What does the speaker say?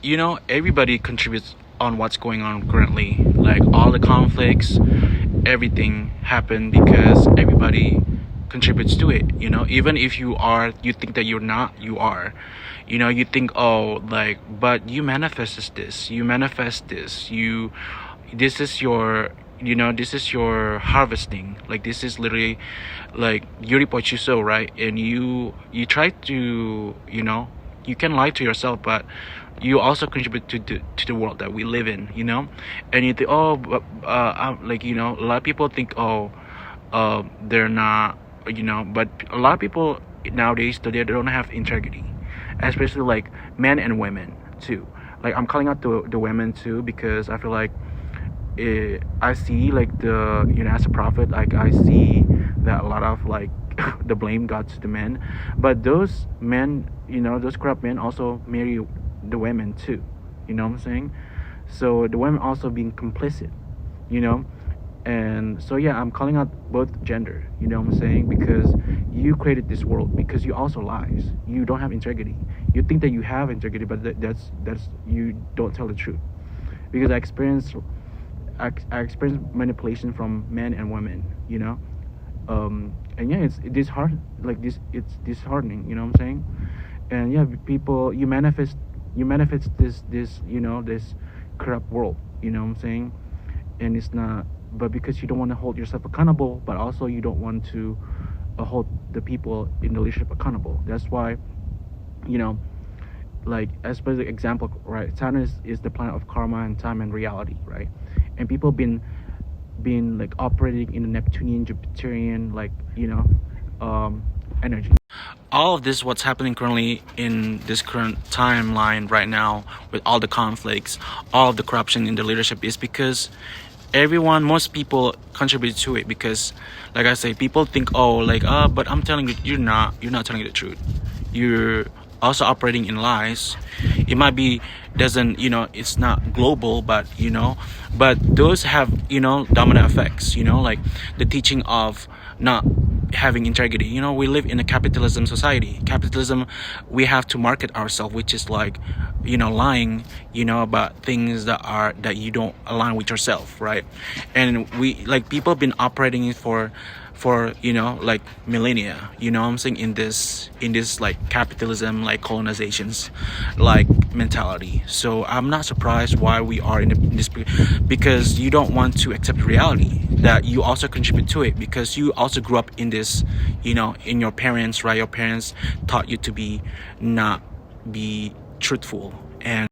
everybody contributes on what's going on currently. Like all the conflicts, everything happened because everybody contributes to it. Even if you think that you're not, you are. You think, oh, like, but you manifest this, this is your, this is your harvesting. Like, this is literally like you reap what you sow, right? And you try to, you can lie to yourself, but you also contribute to the world that we live in. And you think, oh, but like, a lot of people think, oh, they're not, but a lot of people nowadays, they don't have integrity, especially like men and women too. Like, I'm calling out the women too, because I feel like I see, like, as a prophet, like, I see that a lot of, like, the blame got to the men, but those men, those corrupt men also marry the women too. You know what I'm saying? So the women also being complicit. you know and so, yeah, I'm calling out both gender. You know what I'm saying? Because you created this world, because you also lies. You don't have integrity. You think that you have integrity, but that's you don't tell the truth. Because I experience manipulation from men and women. And yeah, it's hard. Like, it's disheartening. You know what I'm saying? And yeah, people, you manifest this this corrupt world. You know what I'm saying? And it's not, but because you don't want to hold yourself accountable, but also you don't want to hold the people in the leadership accountable. That's why, like, as per the example, right? Saturn is the planet of karma and time and reality, right? And people been like operating in the Neptunian, Jupiterian, like, energy. All of this, what's happening currently in this current timeline right now, with all the conflicts, all of the corruption in the leadership, is because most people contribute to it. Because, like I say, people think, oh, like, but I'm telling you, you're not telling the truth. You're also operating in lies. It might be, doesn't, it's not global, but but those have, dominant effects. Like the teaching of not having integrity. We live in a capitalism society. Capitalism, we have to market ourselves, which is like, lying, about things that you don't align with yourself, right? And people have been operating for like millennia. What I'm saying, in this like capitalism, like colonizations, like mentality. So I'm not surprised why we are in this, because you don't want to accept reality that you also contribute to it, because you also grew up in this, in your parents, right? Your parents taught you to not be truthful. And